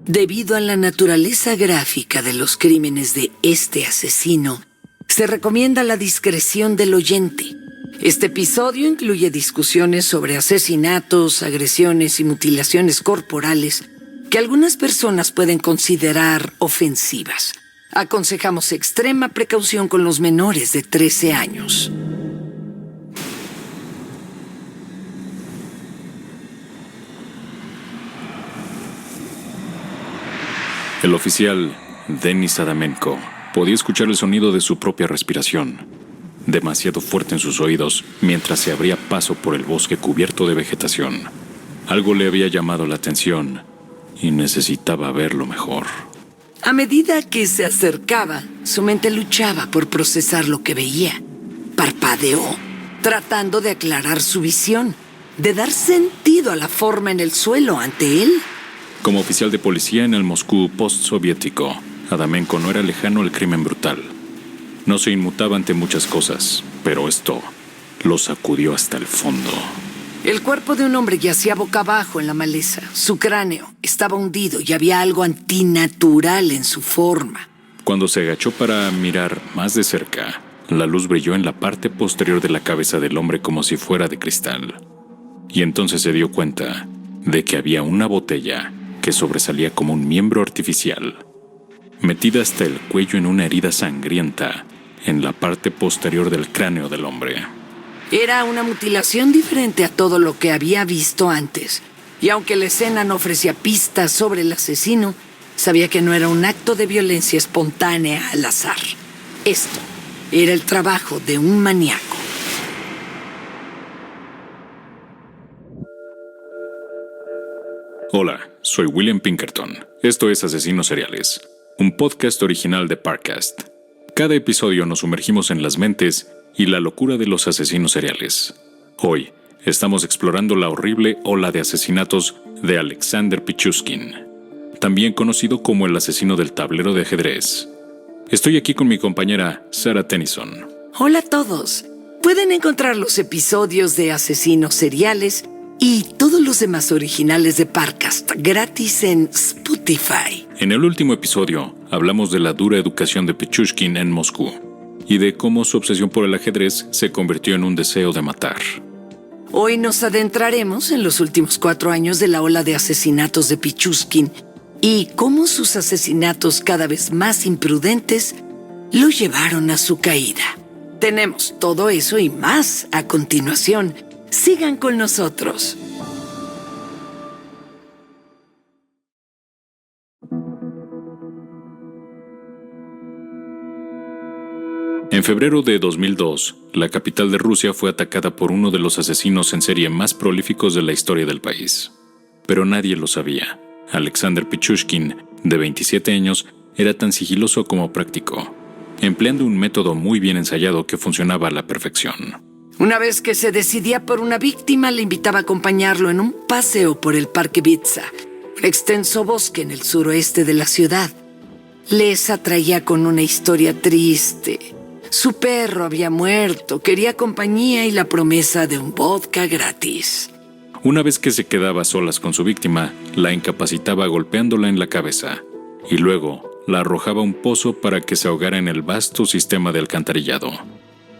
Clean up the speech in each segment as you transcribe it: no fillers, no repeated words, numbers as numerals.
Debido a la naturaleza gráfica de los crímenes de este asesino, se recomienda la discreción del oyente. Este episodio incluye discusiones sobre asesinatos, agresiones y mutilaciones corporales que algunas personas pueden considerar ofensivas. Aconsejamos extrema precaución con los menores de 13 años. El oficial Denis Adamenko podía escuchar el sonido de su propia respiración, demasiado fuerte en sus oídos, mientras se abría paso por el bosque cubierto de vegetación. Algo le había llamado la atención y necesitaba verlo mejor. A medida que se acercaba, su mente luchaba por procesar lo que veía. Parpadeó, tratando de aclarar su visión, de dar sentido a la forma en el suelo ante él. Como oficial de policía en el Moscú postsoviético, Adamenko no era lejano al crimen brutal. No se inmutaba ante muchas cosas, pero esto lo sacudió hasta el fondo. El cuerpo de un hombre yacía boca abajo en la maleza. Su cráneo estaba hundido y había algo antinatural en su forma. Cuando se agachó para mirar más de cerca, la luz brilló en la parte posterior de la cabeza del hombre como si fuera de cristal. Y entonces se dio cuenta de que había una botella que sobresalía como un miembro artificial, metida hasta el cuello en una herida sangrienta en la parte posterior del cráneo del hombre. Era una mutilación diferente a todo lo que había visto antes, y aunque la escena no ofrecía pistas sobre el asesino, sabía que no era un acto de violencia espontánea al azar. Esto era el trabajo de un maníaco. Hola, soy William Pinkerton. Esto es Asesinos Seriales, un podcast original de Parcast. Cada episodio nos sumergimos en las mentes y la locura de los asesinos seriales. Hoy estamos explorando la horrible ola de asesinatos de Alexander Pichushkin, también conocido como el asesino del tablero de ajedrez. Estoy aquí con mi compañera Sarah Tennyson. Hola a todos. Pueden encontrar los episodios de Asesinos Seriales y todos los demás originales de Parcast gratis en Spotify. En el último episodio hablamos de la dura educación de Pichushkin en Moscú y de cómo su obsesión por el ajedrez se convirtió en un deseo de matar. Hoy nos adentraremos en los últimos 4 años de la ola de asesinatos de Pichushkin y cómo sus asesinatos cada vez más imprudentes lo llevaron a su caída. Tenemos todo eso y más a continuación. Sigan con nosotros. En febrero de 2002, la capital de Rusia fue atacada por uno de los asesinos en serie más prolíficos de la historia del país. Pero nadie lo sabía. Alexander Pichushkin, de 27 años, era tan sigiloso como práctico, empleando un método muy bien ensayado que funcionaba a la perfección. Una vez que se decidía por una víctima, le invitaba a acompañarlo en un paseo por el Parque Vitsa, un extenso bosque en el suroeste de la ciudad. Les atraía con una historia triste. Su perro había muerto, quería compañía y la promesa de un vodka gratis. Una vez que se quedaba a solas con su víctima, la incapacitaba golpeándola en la cabeza y luego la arrojaba a un pozo para que se ahogara en el vasto sistema de alcantarillado.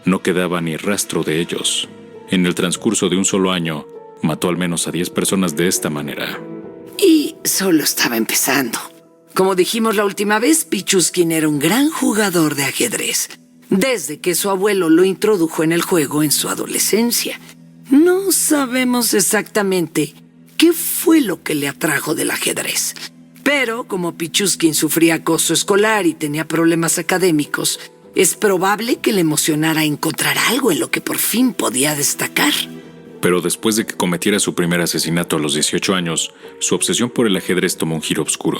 No quedaba ni rastro de ellos. En el transcurso de un solo año, mató al menos a 10 personas de esta manera. Y solo estaba empezando. Como dijimos la última vez, Pichushkin era un gran jugador de ajedrez, desde que su abuelo lo introdujo en el juego en su adolescencia. No sabemos exactamente qué fue lo que le atrajo del ajedrez, pero como Pichushkin sufría acoso escolar y tenía problemas académicos, es probable que le emocionara encontrar algo en lo que por fin podía destacar. Pero después de que cometiera su primer asesinato a los 18 años, su obsesión por el ajedrez tomó un giro oscuro.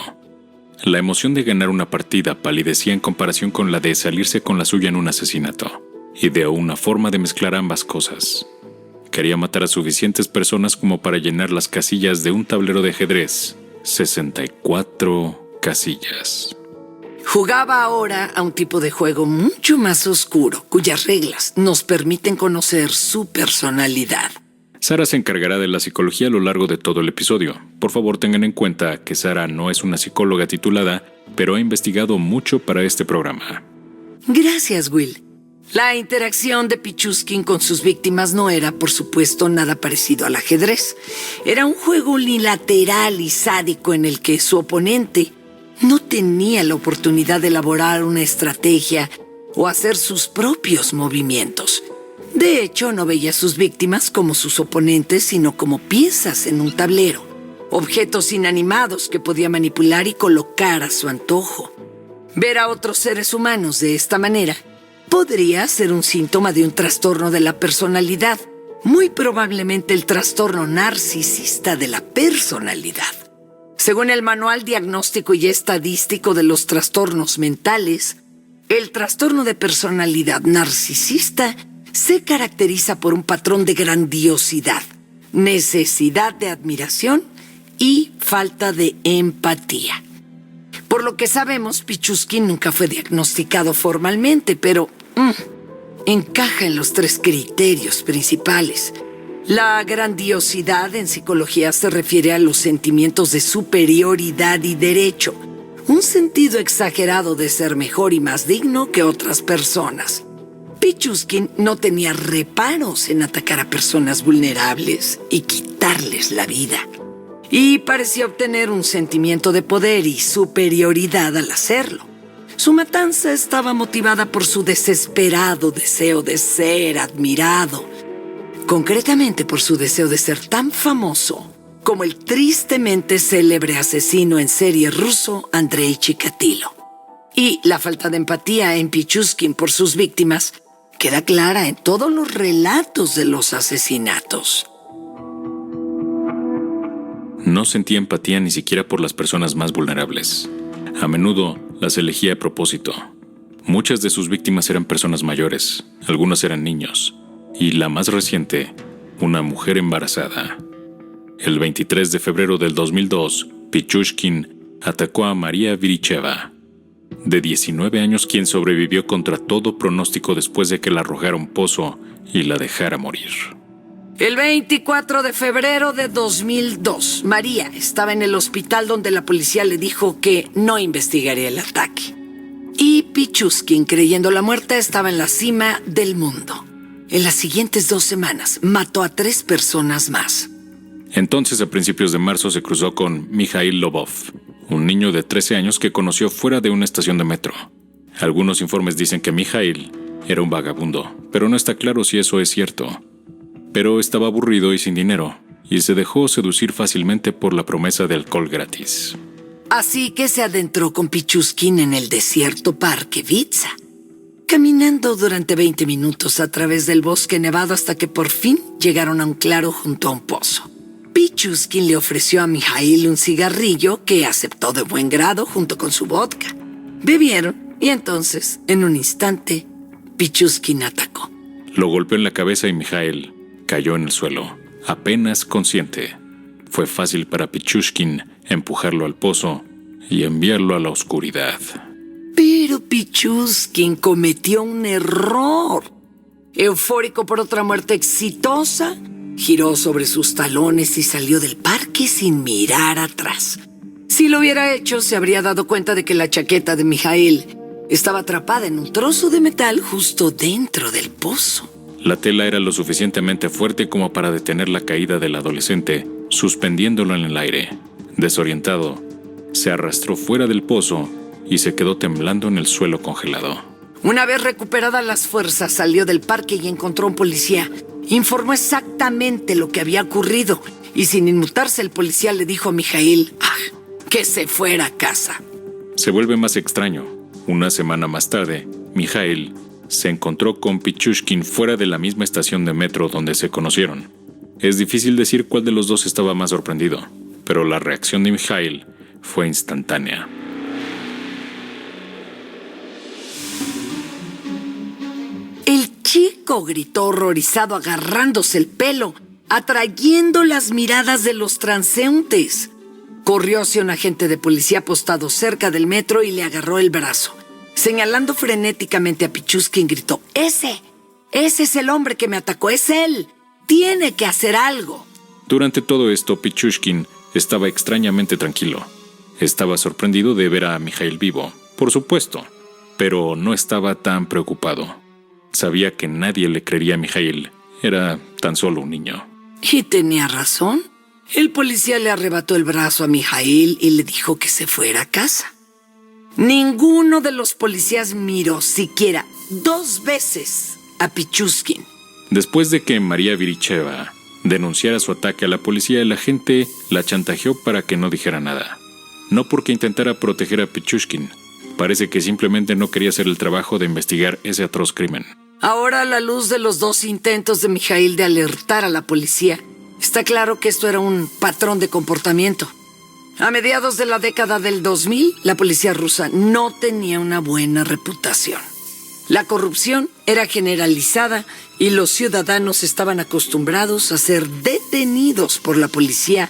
La emoción de ganar una partida palidecía en comparación con la de salirse con la suya en un asesinato. Ideó una forma de mezclar ambas cosas. Quería matar a suficientes personas como para llenar las casillas de un tablero de ajedrez. 64 casillas. Jugaba ahora a un tipo de juego mucho más oscuro, cuyas reglas nos permiten conocer su personalidad. Sara se encargará de la psicología a lo largo de todo el episodio. Por favor, tengan en cuenta que Sara no es una psicóloga titulada, pero ha investigado mucho para este programa. Gracias, Will. La interacción de Pichuskin con sus víctimas no era, por supuesto, nada parecido al ajedrez. Era un juego unilateral y sádico en el que su oponente no tenía la oportunidad de elaborar una estrategia o hacer sus propios movimientos. De hecho, no veía a sus víctimas como sus oponentes, sino como piezas en un tablero, objetos inanimados que podía manipular y colocar a su antojo. Ver a otros seres humanos de esta manera podría ser un síntoma de un trastorno de la personalidad, muy probablemente el trastorno narcisista de la personalidad. Según el Manual Diagnóstico y Estadístico de los Trastornos Mentales, el trastorno de personalidad narcisista se caracteriza por un patrón de grandiosidad, necesidad de admiración y falta de empatía. Por lo que sabemos, Pichuskin nunca fue diagnosticado formalmente, pero encaja en los 3 criterios principales. La grandiosidad en psicología se refiere a los sentimientos de superioridad y derecho, un sentido exagerado de ser mejor y más digno que otras personas. Pichuskin no tenía reparos en atacar a personas vulnerables y quitarles la vida. Y parecía obtener un sentimiento de poder y superioridad al hacerlo. Su matanza estaba motivada por su desesperado deseo de ser admirado, concretamente por su deseo de ser tan famoso como el tristemente célebre asesino en serie ruso Andrei Chikatilo. Y la falta de empatía en Pichuskin por sus víctimas queda clara en todos los relatos de los asesinatos. No sentía empatía ni siquiera por las personas más vulnerables. A menudo las elegía a propósito. Muchas de sus víctimas eran personas mayores, algunos eran niños, y la más reciente, una mujer embarazada. El 23 de febrero del 2002, Pichuskin atacó a María Viricheva, de 19 años, quien sobrevivió contra todo pronóstico después de que la arrojara a un pozo y la dejara morir. El 24 de febrero de 2002, María estaba en el hospital donde la policía le dijo que no investigaría el ataque. Y Pichuskin, creyéndola muerta, estaba en la cima del mundo. En las siguientes 2 semanas, mató a 3 personas más. Entonces, a principios de marzo, se cruzó con Mikhail Lobov, un niño de 13 años que conoció fuera de una estación de metro. Algunos informes dicen que Mikhail era un vagabundo, pero no está claro si eso es cierto. Pero estaba aburrido y sin dinero, y se dejó seducir fácilmente por la promesa de alcohol gratis. Así que se adentró con Pichuskin en el desierto parque Vitsa, caminando durante 20 minutos a través del bosque nevado hasta que por fin llegaron a un claro junto a un pozo. Pichuskin le ofreció a Mikhail un cigarrillo que aceptó de buen grado junto con su vodka. Bebieron y entonces, en un instante, Pichuskin atacó. Lo golpeó en la cabeza y Mikhail cayó en el suelo, apenas consciente. Fue fácil para Pichuskin empujarlo al pozo y enviarlo a la oscuridad. Pero Pichuskin cometió un error. Eufórico por otra muerte exitosa, giró sobre sus talones y salió del parque sin mirar atrás. Si lo hubiera hecho, se habría dado cuenta de que la chaqueta de Mikhail estaba atrapada en un trozo de metal justo dentro del pozo. La tela era lo suficientemente fuerte como para detener la caída del adolescente, suspendiéndolo en el aire. Desorientado, se arrastró fuera del pozo y se quedó temblando en el suelo congelado. Una vez recuperadas las fuerzas, salió del parque y encontró a un policía. Informó exactamente lo que había ocurrido y sin inmutarse el policía le dijo a Mikhail que se fuera a casa. Se vuelve más extraño. Una semana más tarde, Mikhail se encontró con Pichuskin fuera de la misma estación de metro donde se conocieron. Es difícil decir cuál de los dos estaba más sorprendido, pero la reacción de Mikhail fue instantánea. El chico gritó horrorizado, agarrándose el pelo, atrayendo las miradas de los transeúntes. Corrió hacia un agente de policía postado cerca del metro y le agarró el brazo. Señalando frenéticamente a Pichuskin, gritó: ¡Ese es el hombre que me atacó, es él! Tiene que hacer algo. Durante todo esto, Pichushkin estaba extrañamente tranquilo. Estaba sorprendido de ver a Mikhail vivo, por supuesto, pero no estaba tan preocupado. Sabía que nadie le creería a Mikhail. Era tan solo un niño. Y tenía razón. El policía le arrebató el brazo a Mikhail y le dijo que se fuera a casa. Ninguno de los policías miró siquiera 2 veces a Pichushkin. Después de que María Viricheva denunciara su ataque a la policía, el agente la chantajeó para que no dijera nada. No porque intentara proteger a Pichushkin. Parece que simplemente no quería hacer el trabajo de investigar ese atroz crimen. Ahora, a la luz de los 2 intentos de Mikhail de alertar a la policía, está claro que esto era un patrón de comportamiento. A mediados de la década del 2000, la policía rusa no tenía una buena reputación. La corrupción era generalizada y los ciudadanos estaban acostumbrados a ser detenidos por la policía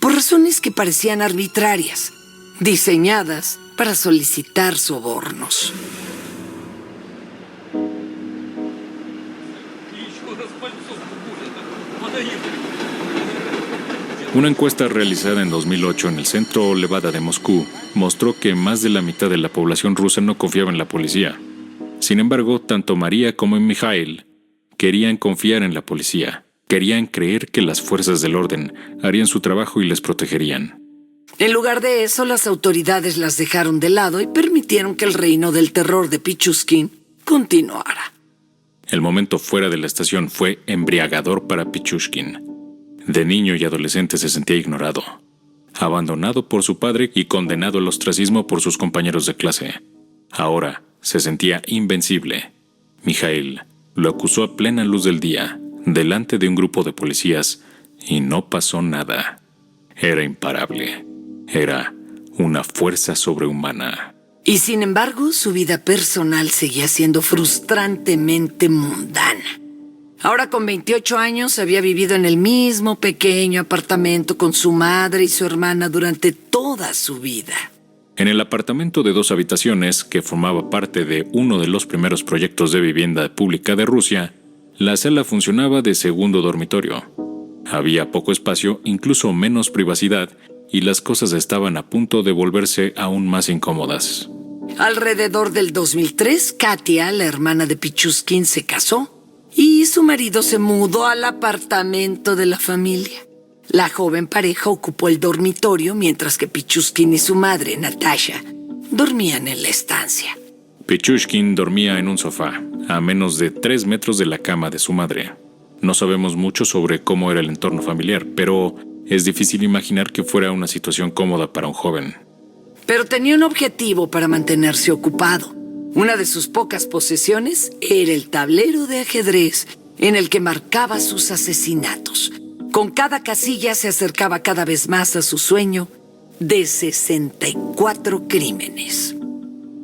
por razones que parecían arbitrarias, diseñadas para solicitar sobornos. Una encuesta realizada en 2008 en el centro Levada de Moscú mostró que más de la mitad de la población rusa no confiaba en la policía. Sin embargo, tanto María como Mikhail querían confiar en la policía. Querían creer que las fuerzas del orden harían su trabajo y les protegerían. En lugar de eso, las autoridades las dejaron de lado y permitieron que el reino del terror de Pichushkin continuara. El momento fuera de la estación fue embriagador para Pichushkin. De niño y adolescente se sentía ignorado, abandonado por su padre y condenado al ostracismo por sus compañeros de clase. Ahora se sentía invencible. Mikhail lo acusó a plena luz del día, delante de un grupo de policías, y no pasó nada. Era imparable. Era una fuerza sobrehumana. Y sin embargo, su vida personal seguía siendo frustrantemente mundana. Ahora, con 28 años, había vivido en el mismo pequeño apartamento con su madre y su hermana durante toda su vida. En el apartamento de 2 habitaciones, que formaba parte de uno de los primeros proyectos de vivienda pública de Rusia, la sala funcionaba de segundo dormitorio. Había poco espacio, incluso menos privacidad, y las cosas estaban a punto de volverse aún más incómodas. Alrededor del 2003, Katia, la hermana de Pichushkin, se casó y su marido se mudó al apartamento de la familia. La joven pareja ocupó el dormitorio mientras que Pichushkin y su madre, Natasha, dormían en la estancia. Pichushkin dormía en un sofá, a menos de 3 metros de la cama de su madre. No sabemos mucho sobre cómo era el entorno familiar, pero es difícil imaginar que fuera una situación cómoda para un joven. Pero tenía un objetivo para mantenerse ocupado. Una de sus pocas posesiones era el tablero de ajedrez en el que marcaba sus asesinatos. Con cada casilla se acercaba cada vez más a su sueño de 64 crímenes.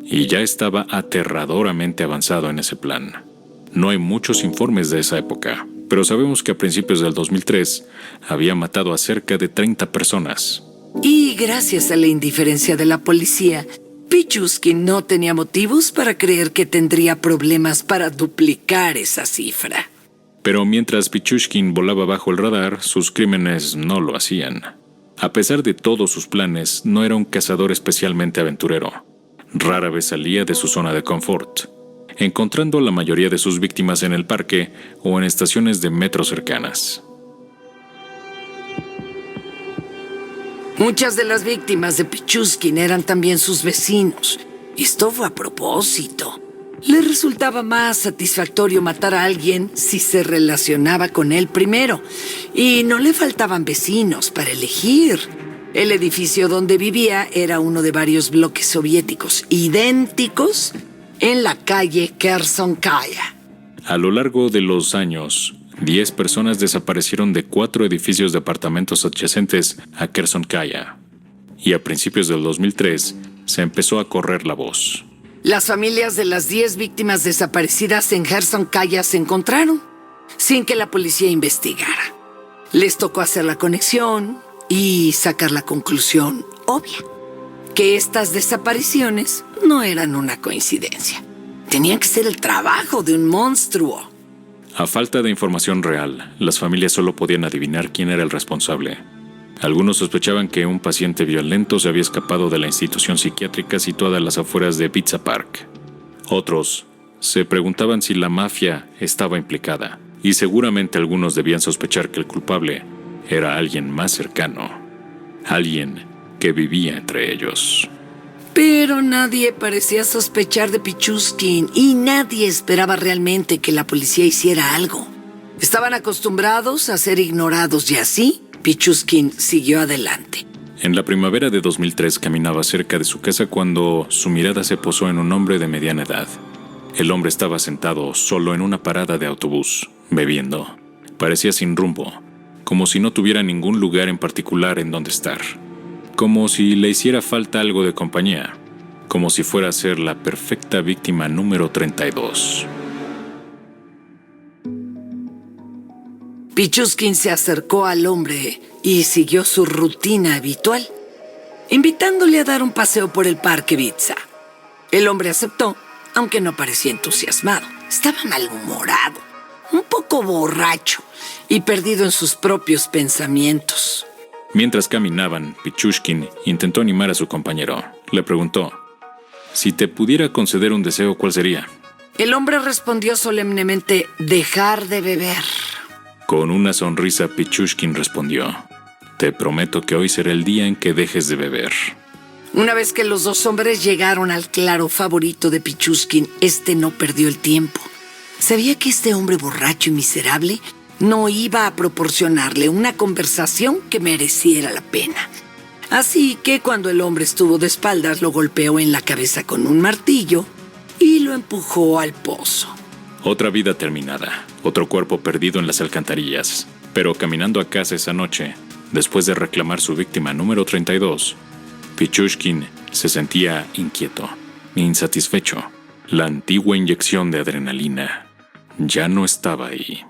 Y ya estaba aterradoramente avanzado en ese plan. No hay muchos informes de esa época, pero sabemos que a principios del 2003 había matado a cerca de 30 personas. Y gracias a la indiferencia de la policía, Pichushkin no tenía motivos para creer que tendría problemas para duplicar esa cifra. Pero mientras Pichushkin volaba bajo el radar, sus crímenes no lo hacían. A pesar de todos sus planes, no era un cazador especialmente aventurero. Rara vez salía de su zona de confort, encontrando a la mayoría de sus víctimas en el parque o en estaciones de metro cercanas. Muchas de las víctimas de Pichushkin eran también sus vecinos. Esto fue a propósito. Le resultaba más satisfactorio matar a alguien si se relacionaba con él primero. Y no le faltaban vecinos para elegir. El edificio donde vivía era uno de varios bloques soviéticos idénticos en la calle Khersonkaya. A lo largo de los años, 10 personas desaparecieron de 4 edificios de apartamentos adyacentes a Khersonkaya. Y a principios del 2003 se empezó a correr la voz. Las familias de las 10 víctimas desaparecidas en Khersonkaya se encontraron sin que la policía investigara. Les tocó hacer la conexión y sacar la conclusión obvia, que estas desapariciones no eran una coincidencia. Tenían que ser el trabajo de un monstruo. A falta de información real, las familias solo podían adivinar quién era el responsable. Algunos sospechaban que un paciente violento se había escapado de la institución psiquiátrica situada a las afueras de Pizza Park. Otros se preguntaban si la mafia estaba implicada, y seguramente algunos debían sospechar que el culpable era alguien más cercano, alguien que vivía entre ellos. Pero nadie parecía sospechar de Pichuskin y nadie esperaba realmente que la policía hiciera algo. Estaban acostumbrados a ser ignorados y así Pichuskin siguió adelante. En la primavera de 2003 caminaba cerca de su casa cuando su mirada se posó en un hombre de mediana edad. El hombre estaba sentado solo en una parada de autobús, bebiendo. Parecía sin rumbo, como si no tuviera ningún lugar en particular en donde estar. Como si le hiciera falta algo de compañía, como si fuera a ser la perfecta víctima número 32. Pichuskin se acercó al hombre y siguió su rutina habitual, invitándole a dar un paseo por el parque Bitsa. El hombre aceptó, aunque no parecía entusiasmado. Estaba malhumorado, un poco borracho y perdido en sus propios pensamientos. Mientras caminaban, Pichuskin intentó animar a su compañero. Le preguntó, si te pudiera conceder un deseo, ¿cuál sería? El hombre respondió solemnemente, dejar de beber. Con una sonrisa, Pichuskin respondió, te prometo que hoy será el día en que dejes de beber. Una vez que los dos hombres llegaron al claro favorito de Pichuskin, este no perdió el tiempo. Sabía que este hombre borracho y miserable no iba a proporcionarle una conversación que mereciera la pena. Así que cuando el hombre estuvo de espaldas, lo golpeó en la cabeza con un martillo y lo empujó al pozo. Otra vida terminada, otro cuerpo perdido en las alcantarillas. Pero caminando a casa esa noche, después de reclamar su víctima número 32, Pichuskin se sentía inquieto, insatisfecho. La antigua inyección de adrenalina ya no estaba ahí.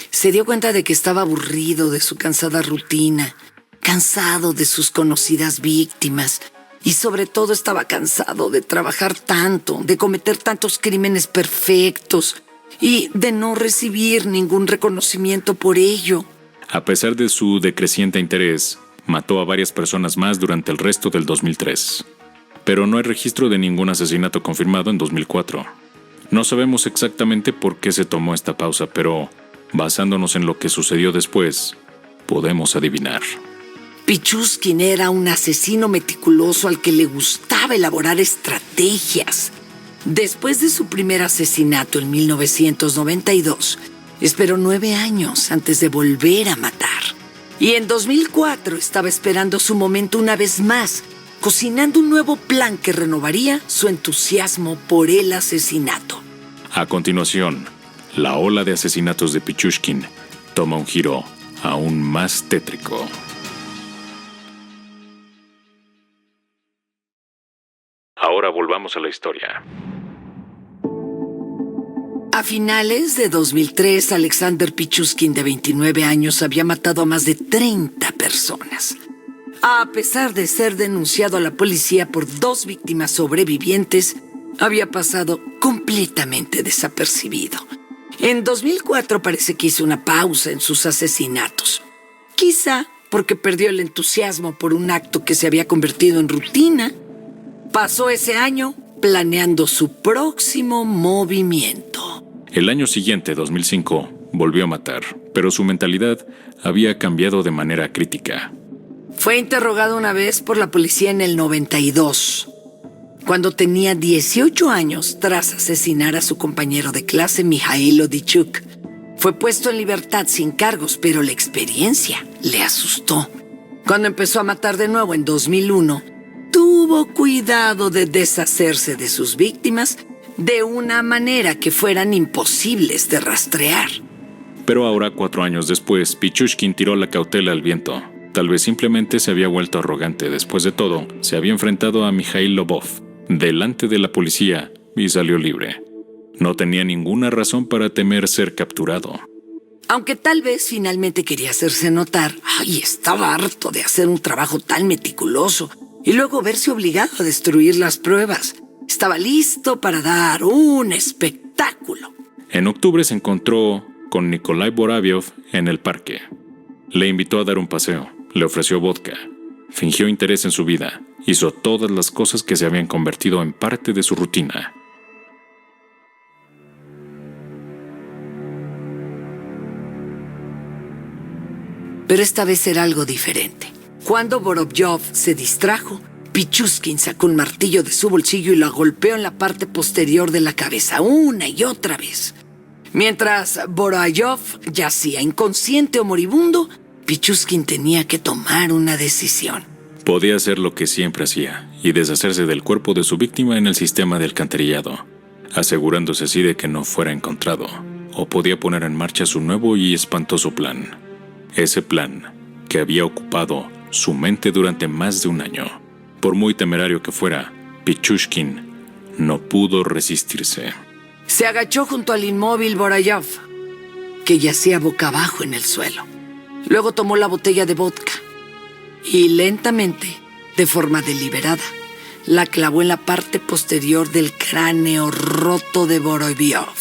Se dio cuenta de que estaba aburrido de su cansada rutina, cansado de sus conocidas víctimas y sobre todo estaba cansado de trabajar tanto, de cometer tantos crímenes perfectos y de no recibir ningún reconocimiento por ello. A pesar de su decreciente interés, mató a varias personas más durante el resto del 2003. Pero no hay registro de ningún asesinato confirmado en 2004. No sabemos exactamente por qué se tomó esta pausa, pero basándonos en lo que sucedió después, podemos adivinar. Pichuskin era un asesino meticuloso al que le gustaba elaborar estrategias. Después de su primer asesinato en 1992, esperó 9 años antes de volver a matar. Y en 2004 estaba esperando su momento una vez más, cocinando un nuevo plan que renovaría su entusiasmo por el asesinato. A continuación, la ola de asesinatos de Pichuskin toma un giro aún más tétrico. Ahora volvamos a la historia. A finales de 2003, Alexander Pichuskin, de 29 años, había matado a más de 30 personas. A pesar de ser denunciado a la policía por 2 víctimas sobrevivientes, había pasado completamente desapercibido. En 2004 parece que hizo una pausa en sus asesinatos. Quizá porque perdió el entusiasmo por un acto que se había convertido en rutina. Pasó ese año planeando su próximo movimiento. El año siguiente, 2005, volvió a matar, pero su mentalidad había cambiado de manera crítica. Fue interrogado una vez por la policía en el 92, cuando tenía 18 años tras asesinar a su compañero de clase, Mijailo Dichuk. Fue puesto en libertad sin cargos, pero la experiencia le asustó. Cuando empezó a matar de nuevo en 2001, tuvo cuidado de deshacerse de sus víctimas de una manera que fueran imposibles de rastrear. Pero ahora, 4 años después, Pichuskin tiró la cautela al viento. Tal vez simplemente se había vuelto arrogante. Después de todo, se había enfrentado a Mikhail Lobov delante de la policía y salió libre. No tenía ninguna razón para temer ser capturado. Aunque tal vez finalmente quería hacerse notar, estaba harto de hacer un trabajo tan meticuloso y luego verse obligado a destruir las pruebas. Estaba listo para dar un espectáculo. En octubre se encontró con Nikolai Boroviov en el parque. Le invitó a dar un paseo, le ofreció vodka, fingió interés en su vida, hizo todas las cosas que se habían convertido en parte de su rutina. Pero esta vez era algo diferente. Cuando Boroviov se distrajo, Pichuskin sacó un martillo de su bolsillo y lo golpeó en la parte posterior de la cabeza una y otra vez. Mientras Boroviov yacía inconsciente o moribundo, Pichuskin tenía que tomar una decisión. Podía hacer lo que siempre hacía y deshacerse del cuerpo de su víctima en el sistema de alcantarillado, asegurándose así de que no fuera encontrado, o podía poner en marcha su nuevo y espantoso plan. Ese plan que había ocupado su mente durante más de un año. Por muy temerario que fuera, Pichuskin no pudo resistirse. Se agachó junto al inmóvil Boroviov, que yacía boca abajo en el suelo. Luego tomó la botella de vodka y lentamente, de forma deliberada, la clavó en la parte posterior del cráneo roto de Boroviov.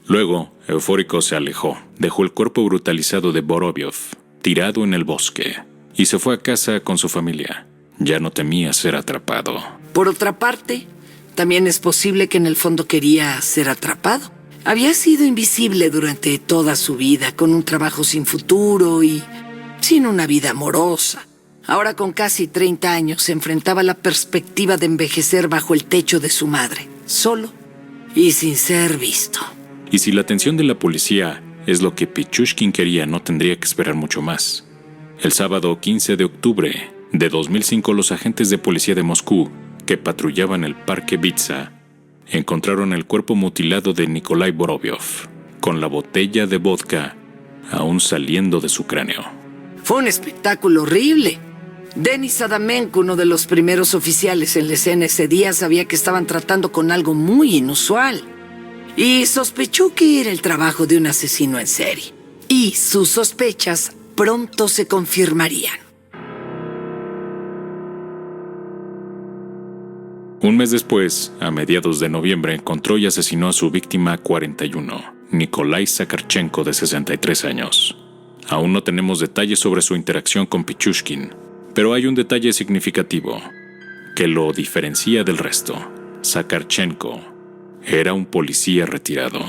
Luego, eufórico, se alejó, dejó el cuerpo brutalizado de Boroviov tirado en el bosque y se fue a casa con su familia. Ya no temía ser atrapado. Por otra parte, también es posible que en el fondo quería ser atrapado. Había sido invisible durante toda su vida, con un trabajo sin futuro y sin una vida amorosa. Ahora, con casi 30 años, se enfrentaba a la perspectiva de envejecer bajo el techo de su madre, solo y sin ser visto. Y si la atención de la policía es lo que Pichuskin quería, no tendría que esperar mucho más. El sábado 15 de octubre de 2005, los agentes de policía de Moscú, que patrullaban el parque Vitsa, encontraron el cuerpo mutilado de Nikolai Boroviov, con la botella de vodka aún saliendo de su cráneo. Fue un espectáculo horrible. Denis Adamenko, uno de los primeros oficiales en la escena ese día, sabía que estaban tratando con algo muy inusual y sospechó que era el trabajo de un asesino en serie. Y sus sospechas pronto se confirmarían. Un mes después, a mediados de noviembre, encontró y asesinó a su víctima 41, Nikolai Zakharchenko, de 63 años. Aún no tenemos detalles sobre su interacción con Pichuskin, pero hay un detalle significativo que lo diferencia del resto. Zakharchenko era un policía retirado.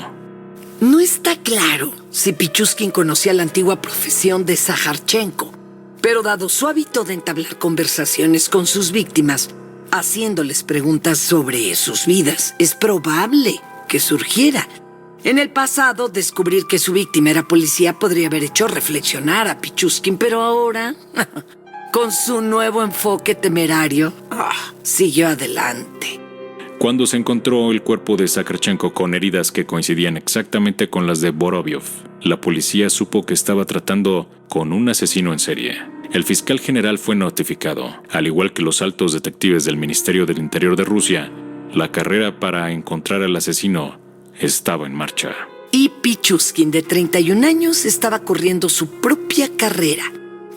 No está claro si Pichuskin conocía la antigua profesión de Zakharchenko, pero dado su hábito de entablar conversaciones con sus víctimas, haciéndoles preguntas sobre sus vidas, es probable que surgiera. En el pasado, descubrir que su víctima era policía podría haber hecho reflexionar a Pichuskin, pero ahora, con su nuevo enfoque temerario, siguió adelante. Cuando se encontró el cuerpo de Zakharchenko con heridas que coincidían exactamente con las de Boroviov, la policía supo que estaba tratando con un asesino en serie. El fiscal general fue notificado. Al igual que los altos detectives del Ministerio del Interior de Rusia, la carrera para encontrar al asesino estaba en marcha. Y Pichuskin, de 31 años, estaba corriendo su propia carrera.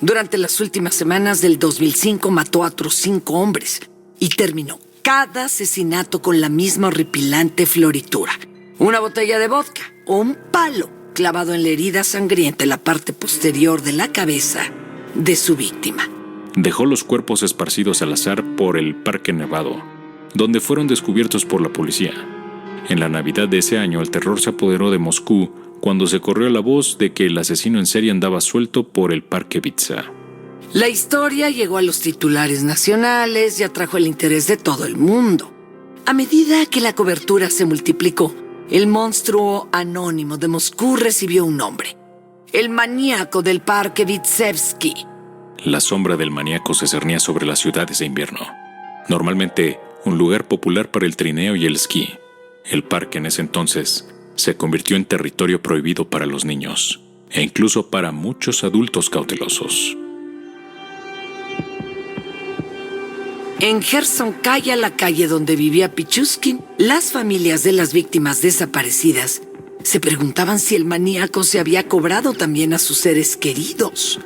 Durante las últimas semanas del 2005 mató a otros 5 hombres y terminó cada asesinato con la misma horripilante floritura: una botella de vodka o un palo clavado en la herida sangrienta en la parte posterior de la cabeza de su víctima. Dejó los cuerpos esparcidos al azar por el Parque Nevado, donde fueron descubiertos por la policía. En la Navidad de ese año, el terror se apoderó de Moscú cuando se corrió la voz de que el asesino en serie andaba suelto por el Parque Vitsa. La historia llegó a los titulares nacionales y atrajo el interés de todo el mundo. A medida que la cobertura se multiplicó, el monstruo anónimo de Moscú recibió un nombre: el maníaco del Parque Vitsevsky. La sombra del maníaco se cernía sobre las ciudades de invierno, normalmente un lugar popular para el trineo y el esquí. El parque en ese entonces se convirtió en territorio prohibido para los niños e incluso para muchos adultos cautelosos. En Khersonkaya, la calle donde vivía Pichuskin, las familias de las víctimas desaparecidas se preguntaban si el maníaco se había cobrado también a sus seres queridos.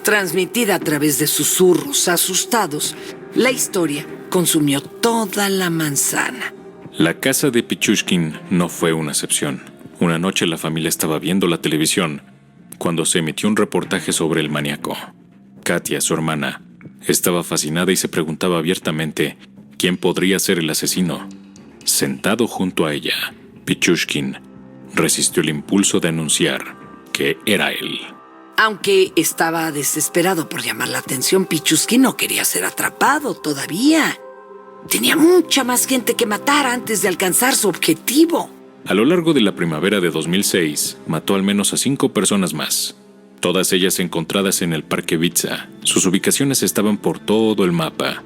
Transmitida a través de susurros asustados, la historia consumió toda la manzana. La casa de Pichuskin no fue una excepción. Una noche la familia estaba viendo la televisión cuando se emitió un reportaje sobre el maníaco. Katia, su hermana, estaba fascinada y se preguntaba abiertamente quién podría ser el asesino. Sentado junto a ella, Pichushkin resistió el impulso de anunciar que era él. Aunque estaba desesperado por llamar la atención, Pichushkin no quería ser atrapado todavía. Tenía mucha más gente que matar antes de alcanzar su objetivo. A lo largo de la primavera de 2006, mató al menos a 5 personas más. Todas ellas encontradas en el Parque Vitsa. Sus ubicaciones estaban por todo el mapa,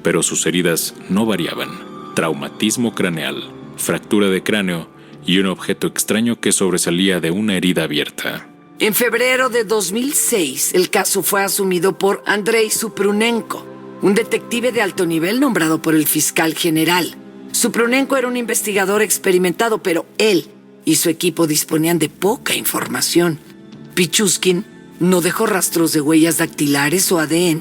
pero sus heridas no variaban. Traumatismo craneal, fractura de cráneo y un objeto extraño que sobresalía de una herida abierta. En febrero de 2006, el caso fue asumido por Andrei Supronenko, un detective de alto nivel nombrado por el fiscal general. Supronenko era un investigador experimentado, pero él y su equipo disponían de poca información. Pichushkin no dejó rastros de huellas dactilares o ADN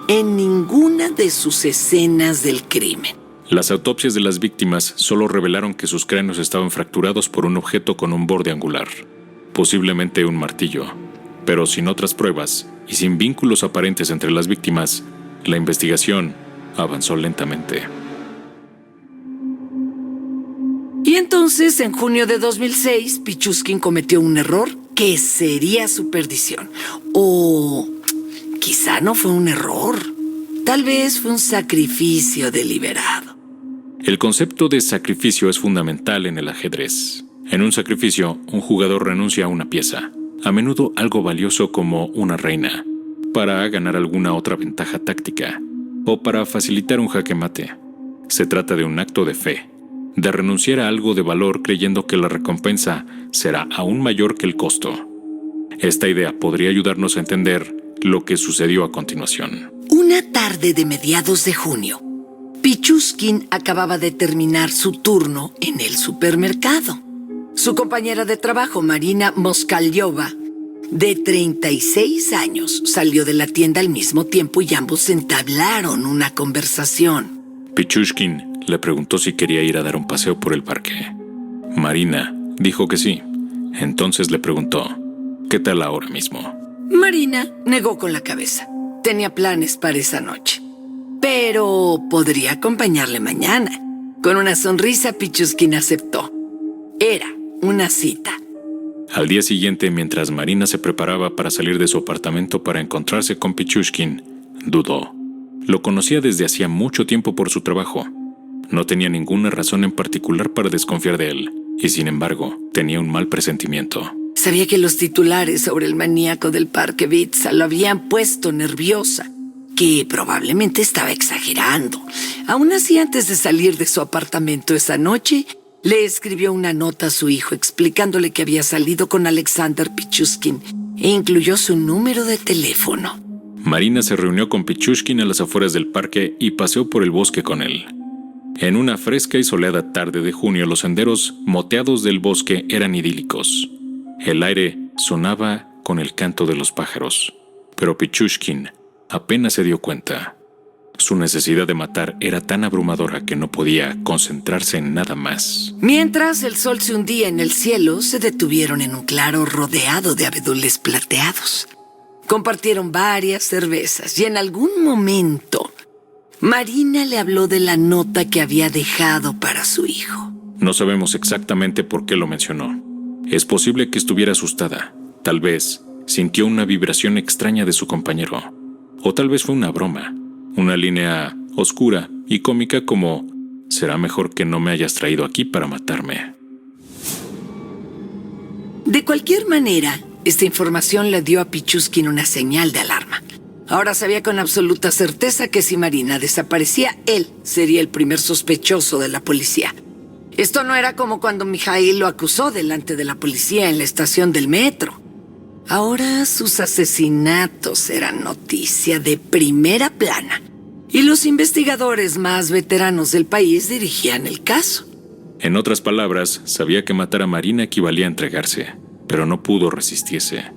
en ninguna de sus escenas del crimen. Las autopsias de las víctimas solo revelaron que sus cráneos estaban fracturados por un objeto con un borde angular, posiblemente un martillo. Pero sin otras pruebas y sin vínculos aparentes entre las víctimas, la investigación avanzó lentamente. Y entonces, en junio de 2006, Pichushkin cometió un error que sería su perdición. O quizá no fue un error. Tal vez fue un sacrificio deliberado. El concepto de sacrificio es fundamental en el ajedrez. En un sacrificio, un jugador renuncia a una pieza, a menudo algo valioso como una reina, para ganar alguna otra ventaja táctica o para facilitar un jaque mate. Se trata de un acto de fe, de renunciar a algo de valor creyendo que la recompensa será aún mayor que el costo. Esta idea podría ayudarnos a entender lo que sucedió a continuación. Una tarde de mediados de junio, Pichushkin acababa de terminar su turno en el supermercado. Su compañera de trabajo, Marina Moskalyova, de 36 años, salió de la tienda al mismo tiempo y ambos entablaron una conversación. Pichushkin le preguntó si quería ir a dar un paseo por el parque. Marina dijo que sí. Entonces le preguntó, ¿qué tal ahora mismo? Marina negó con la cabeza. Tenía planes para esa noche, pero podría acompañarle mañana. Con una sonrisa, Pichushkin aceptó. Era una cita. Al día siguiente, mientras Marina se preparaba para salir de su apartamento para encontrarse con Pichushkin, dudó. Lo conocía desde hacía mucho tiempo por su trabajo. No tenía ninguna razón en particular para desconfiar de él, y sin embargo, tenía un mal presentimiento. Sabía que los titulares sobre el maníaco del Parque Vitsa lo habían puesto nerviosa, que probablemente estaba exagerando. Aún así, antes de salir de su apartamento esa noche, le escribió una nota a su hijo explicándole que había salido con Alexander Pichushkin e incluyó su número de teléfono. Marina se reunió con Pichushkin a las afueras del parque y paseó por el bosque con él. En una fresca y soleada tarde de junio, los senderos moteados del bosque eran idílicos. El aire sonaba con el canto de los pájaros, pero Pichushkin apenas se dio cuenta. Su necesidad de matar era tan abrumadora que no podía concentrarse en nada más. Mientras el sol se hundía en el cielo, se detuvieron en un claro rodeado de abedules plateados. Compartieron varias cervezas y en algún momento Marina le habló de la nota que había dejado para su hijo. No sabemos exactamente por qué lo mencionó. Es posible que estuviera asustada. Tal vez sintió una vibración extraña de su compañero. O tal vez fue una broma. Una línea oscura y cómica como «Será mejor que no me hayas traído aquí para matarme». De cualquier manera, esta información le dio a Pichushkin una señal de alarma. Ahora sabía con absoluta certeza que si Marina desaparecía, él sería el primer sospechoso de la policía. Esto no era como cuando Mikhail lo acusó delante de la policía en la estación del metro. Ahora sus asesinatos eran noticia de primera plana y los investigadores más veteranos del país dirigían el caso. En otras palabras, sabía que matar a Marina equivalía a entregarse, pero no pudo resistirse.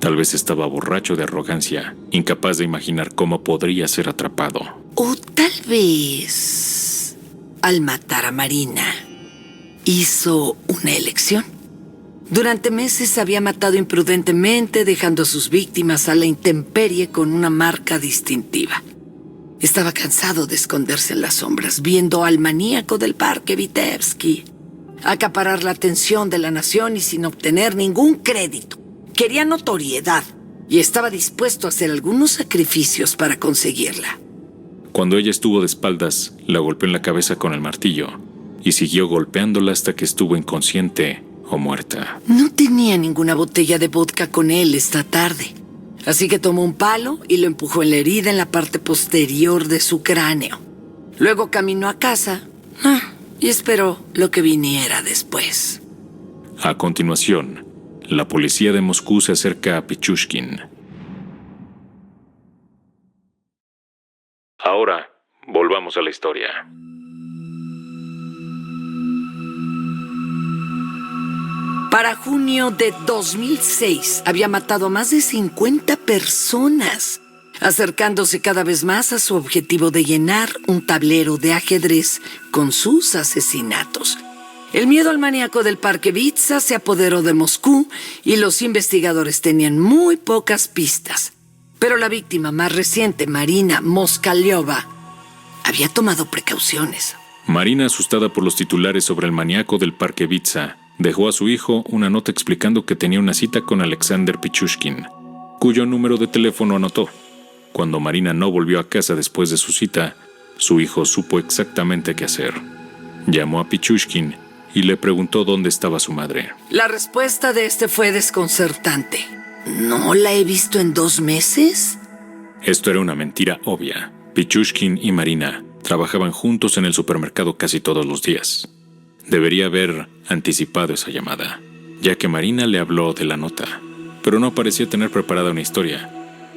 Tal vez estaba borracho de arrogancia, incapaz de imaginar cómo podría ser atrapado. O tal vez, al matar a Marina, hizo una elección. Durante meses había matado imprudentemente, dejando a sus víctimas a la intemperie con una marca distintiva. Estaba cansado de esconderse en las sombras, viendo al maníaco del parque Vitebsky acaparar la atención de la nación y sin obtener ningún crédito. Quería notoriedad y estaba dispuesto a hacer algunos sacrificios para conseguirla. Cuando ella estuvo de espaldas, la golpeó en la cabeza con el martillo y siguió golpeándola hasta que estuvo inconsciente o muerta. No tenía ninguna botella de vodka con él esta tarde, así que tomó un palo y lo empujó en la herida en la parte posterior de su cráneo. Luego caminó a casa y esperó lo que viniera después. A continuación, la policía de Moscú se acerca a Pichushkin. Ahora, volvamos a la historia. Para junio de 2006, había matado a más de 50 personas, acercándose cada vez más a su objetivo de llenar un tablero de ajedrez con sus asesinatos. El miedo al maníaco del parque Vitsa se apoderó de Moscú y los investigadores tenían muy pocas pistas. Pero la víctima más reciente, Marina Moskaliova, había tomado precauciones. Marina, asustada por los titulares sobre el maníaco del parque Vitsa, dejó a su hijo una nota explicando que tenía una cita con Alexander Pichushkin, cuyo número de teléfono anotó. Cuando Marina no volvió a casa después de su cita, su hijo supo exactamente qué hacer. Llamó a Pichushkin y le preguntó dónde estaba su madre. La respuesta de este fue desconcertante. ¿No la he visto en 2 meses? Esto era una mentira obvia. Pichushkin y Marina trabajaban juntos en el supermercado casi todos los días. Debería haber anticipado esa llamada, ya que Marina le habló de la nota, pero no parecía tener preparada una historia.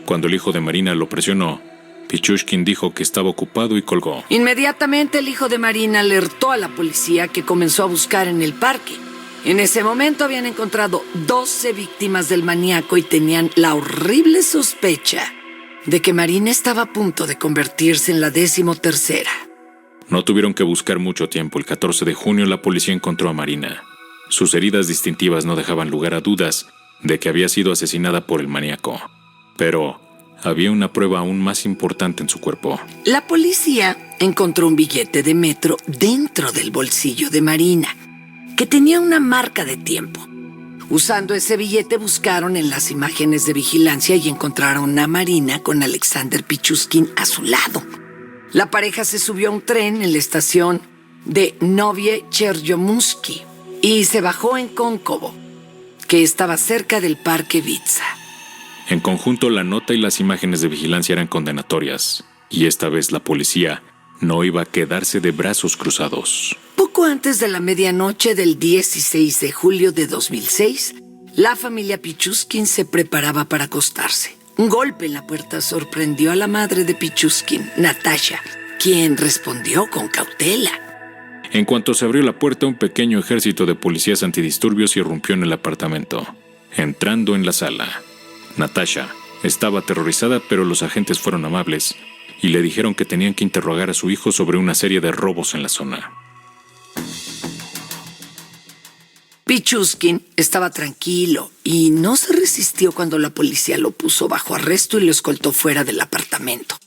Cuando el hijo de Marina lo presionó, Pichushkin dijo que estaba ocupado y colgó. Inmediatamente el hijo de Marina alertó a la policía, que comenzó a buscar en el parque. En ese momento habían encontrado 12 víctimas del maníaco y tenían la horrible sospecha de que Marina estaba a punto de convertirse en la 13ª. No tuvieron que buscar mucho tiempo. El 14 de junio la policía encontró a Marina. Sus heridas distintivas no dejaban lugar a dudas de que había sido asesinada por el maníaco. Pero había una prueba aún más importante en su cuerpo. La policía encontró un billete de metro dentro del bolsillo de Marina, que tenía una marca de tiempo. Usando ese billete buscaron en las imágenes de vigilancia y encontraron a Marina con Alexander Pichushkin a su lado. La pareja se subió a un tren en la estación de Novye Cheryomunsky y se bajó en Konkovo, que estaba cerca del parque Vitsa. En conjunto, la nota y las imágenes de vigilancia eran condenatorias, y esta vez la policía no iba a quedarse de brazos cruzados. Poco antes de la medianoche del 16 de julio de 2006, la familia Pichushkin se preparaba para acostarse. Un golpe en la puerta sorprendió a la madre de Pichushkin, Natasha, quien respondió con cautela. En cuanto se abrió la puerta, un pequeño ejército de policías antidisturbios irrumpió en el apartamento, entrando en la sala. Natasha estaba aterrorizada, pero los agentes fueron amables y le dijeron que tenían que interrogar a su hijo sobre una serie de robos en la zona. Pichushkin estaba tranquilo y no se resistió cuando la policía lo puso bajo arresto y lo escoltó fuera del apartamento.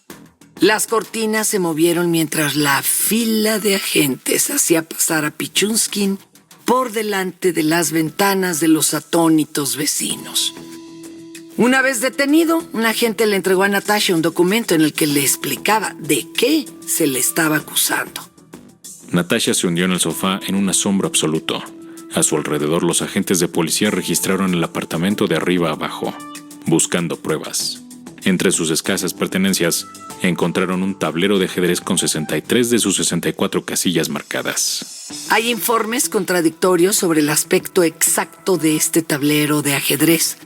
Las cortinas se movieron mientras la fila de agentes hacía pasar a Pichushkin por delante de las ventanas de los atónitos vecinos. Una vez detenido, un agente le entregó a Natasha un documento en el que le explicaba de qué se le estaba acusando. Natasha se hundió en el sofá en un asombro absoluto. A su alrededor, los agentes de policía registraron el apartamento de arriba a abajo, buscando pruebas. Entre sus escasas pertenencias, encontraron un tablero de ajedrez con 63 de sus 64 casillas marcadas. Hay informes contradictorios sobre el aspecto exacto de este tablero de ajedrez.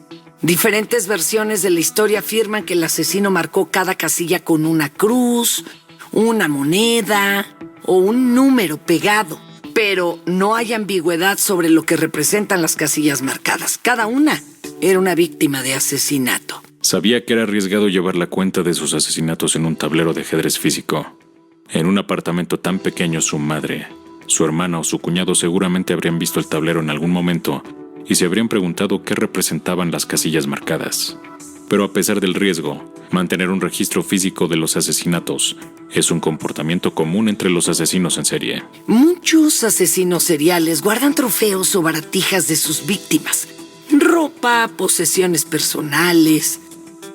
Diferentes versiones de la historia afirman que el asesino marcó cada casilla con una cruz, una moneda o un número pegado, pero no hay ambigüedad sobre lo que representan las casillas marcadas. Cada una era una víctima de asesinato. Sabía que era arriesgado llevar la cuenta de sus asesinatos en un tablero de ajedrez físico. En un apartamento tan pequeño, su madre, su hermana o su cuñado seguramente habrían visto el tablero en algún momento y se habrían preguntado qué representaban las casillas marcadas. Pero a pesar del riesgo, mantener un registro físico de los asesinatos es un comportamiento común entre los asesinos en serie. Muchos asesinos seriales guardan trofeos o baratijas de sus víctimas. Ropa, posesiones personales,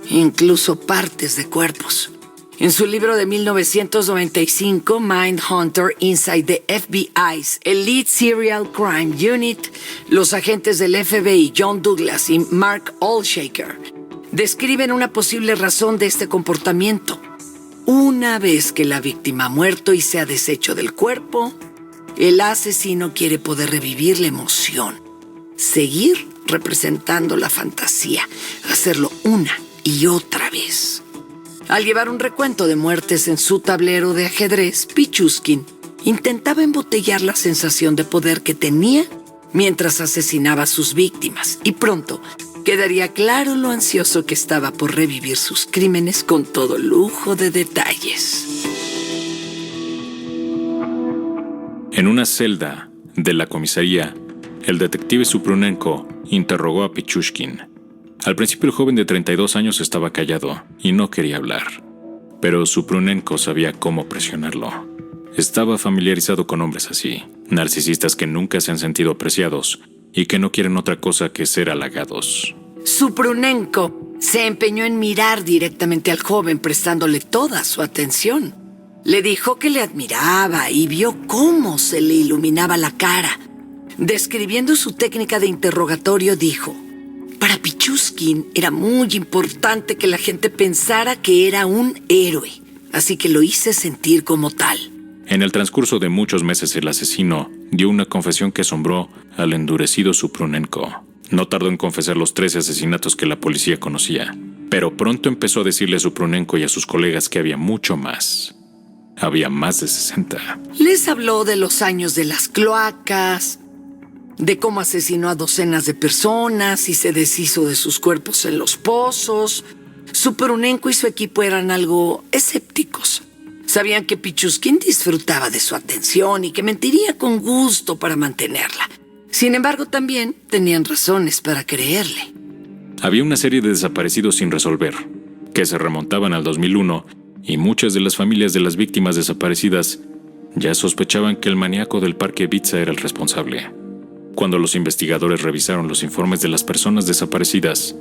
incluso partes de cuerpos. En su libro de 1995, Mindhunter Inside the FBI's Elite Serial Crime Unit, los agentes del FBI John Douglas y Mark Olshaker describen una posible razón de este comportamiento. Una vez que la víctima ha muerto y se ha deshecho del cuerpo, el asesino quiere poder revivir la emoción, seguir representando la fantasía, hacerlo una y otra vez. Al llevar un recuento de muertes en su tablero de ajedrez, Pichuskin intentaba embotellar la sensación de poder que tenía mientras asesinaba a sus víctimas, y pronto quedaría claro lo ansioso que estaba por revivir sus crímenes con todo lujo de detalles. En una celda de la comisaría, el detective Supronenko interrogó a Pichushkin. Al principio el joven de 32 años estaba callado y no quería hablar, pero Supronenko sabía cómo presionarlo. Estaba familiarizado con hombres así, narcisistas que nunca se han sentido apreciados y que no quieren otra cosa que ser halagados. Supronenko se empeñó en mirar directamente al joven, prestándole toda su atención. Le dijo que le admiraba y vio cómo se le iluminaba la cara. Describiendo su técnica de interrogatorio, dijo: para Pichuskin era muy importante que la gente pensara que era un héroe, así que lo hice sentir como tal. En el transcurso de muchos meses, el asesino dio una confesión que asombró al endurecido Supronenko. No tardó en confesar los 13 asesinatos que la policía conocía, pero pronto empezó a decirle a Supronenko y a sus colegas que había mucho más. Había más de 60. Les habló de los años de las cloacas, de cómo asesinó a docenas de personas y se deshizo de sus cuerpos en los pozos. Supronenko y su equipo eran algo escépticos. Sabían que Pichuskin disfrutaba de su atención y que mentiría con gusto para mantenerla. Sin embargo, también tenían razones para creerle. Había una serie de desaparecidos sin resolver, que se remontaban al 2001, y muchas de las familias de las víctimas desaparecidas ya sospechaban que el maníaco del Parque Ibiza era el responsable. Cuando los investigadores revisaron los informes de las personas desaparecidas,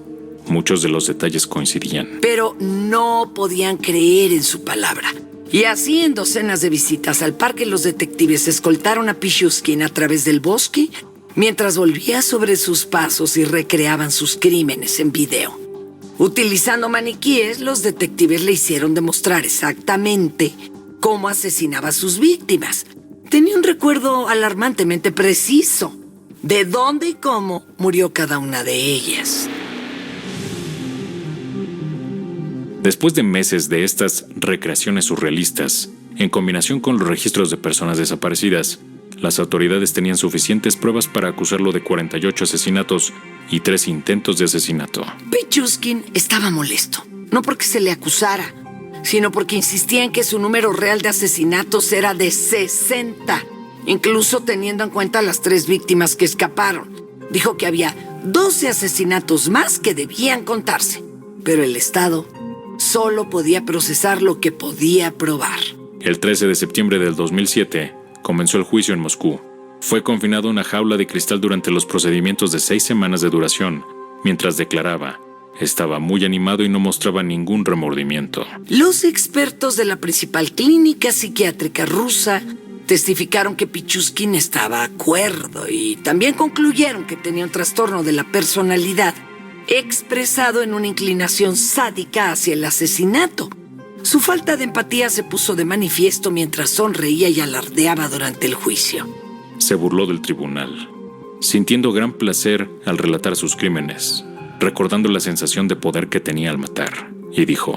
muchos de los detalles coincidían. Pero no podían creer en su palabra. Y así, en docenas de visitas al parque, los detectives escoltaron a Pichuskin a través del bosque mientras volvía sobre sus pasos y recreaban sus crímenes en video. Utilizando maniquíes, los detectives le hicieron demostrar exactamente cómo asesinaba a sus víctimas. Tenía un recuerdo alarmantemente preciso de dónde y cómo murió cada una de ellas. Después de meses de estas recreaciones surrealistas, en combinación con los registros de personas desaparecidas, las autoridades tenían suficientes pruebas para acusarlo de 48 asesinatos y 3 intentos de asesinato. Pichuskin estaba molesto, no porque se le acusara, sino porque insistía en que su número real de asesinatos era de 60, incluso teniendo en cuenta las 3 víctimas que escaparon. Dijo que había 12 asesinatos más que debían contarse, pero el Estado solo podía procesar lo que podía probar. El 13 de septiembre del 2007 comenzó el juicio en Moscú. Fue confinado a una jaula de cristal durante los procedimientos de 6 semanas de duración. Mientras declaraba, estaba muy animado y no mostraba ningún remordimiento. Los expertos de la principal clínica psiquiátrica rusa testificaron que Pichuskin estaba cuerdo y también concluyeron que tenía un trastorno de la personalidad expresado en una inclinación sádica hacia el asesinato. Su falta de empatía se puso de manifiesto mientras sonreía y alardeaba durante el juicio. Se burló del tribunal, sintiendo gran placer al relatar sus crímenes, recordando la sensación de poder que tenía al matar, y dijo: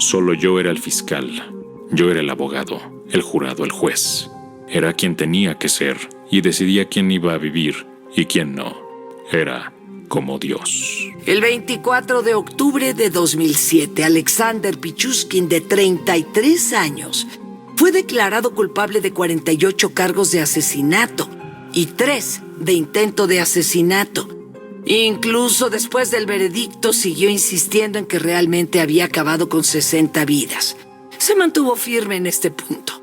solo yo era el fiscal, yo era el abogado, el jurado, el juez. Era quien tenía que ser y decidía quién iba a vivir y quién no. Era como Dios. El 24 de octubre de 2007, Alexander Pichuskin, de 33 años, fue declarado culpable de 48 cargos de asesinato y 3 de intento de asesinato. Incluso después del veredicto siguió insistiendo en que realmente había acabado con 60 vidas. Se mantuvo firme en este punto.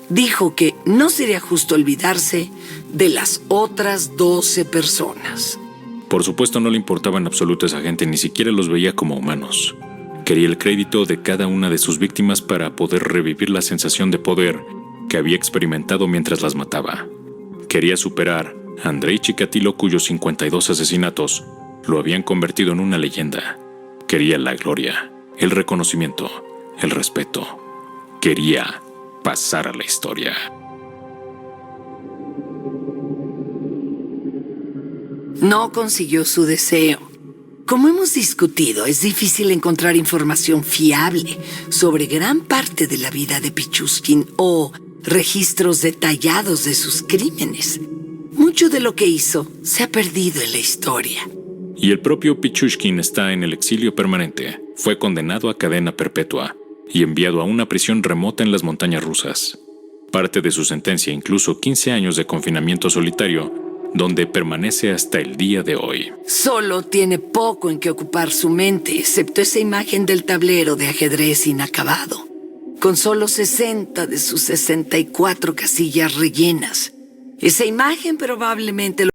Dijo que no sería justo olvidarse de las otras 12 personas. Por supuesto no le importaba en absoluto a esa gente, ni siquiera los veía como humanos. Quería el crédito de cada una de sus víctimas para poder revivir la sensación de poder que había experimentado mientras las mataba. Quería superar a Andrei Chikatilo, cuyos 52 asesinatos lo habían convertido en una leyenda. Quería la gloria, el reconocimiento, el respeto. Quería pasar a la historia. No consiguió su deseo. Como hemos discutido, es difícil encontrar información fiable sobre gran parte de la vida de Pichushkin o registros detallados de sus crímenes. Mucho de lo que hizo se ha perdido en la historia. Y el propio Pichushkin está en el exilio permanente. Fue condenado a cadena perpetua y enviado a una prisión remota en las montañas rusas. Parte de su sentencia, incluso 15 años de confinamiento solitario, donde permanece hasta el día de hoy. Solo tiene poco en que ocupar su mente, excepto esa imagen del tablero de ajedrez inacabado, con solo 60 de sus 64 casillas rellenas. Esa imagen probablemente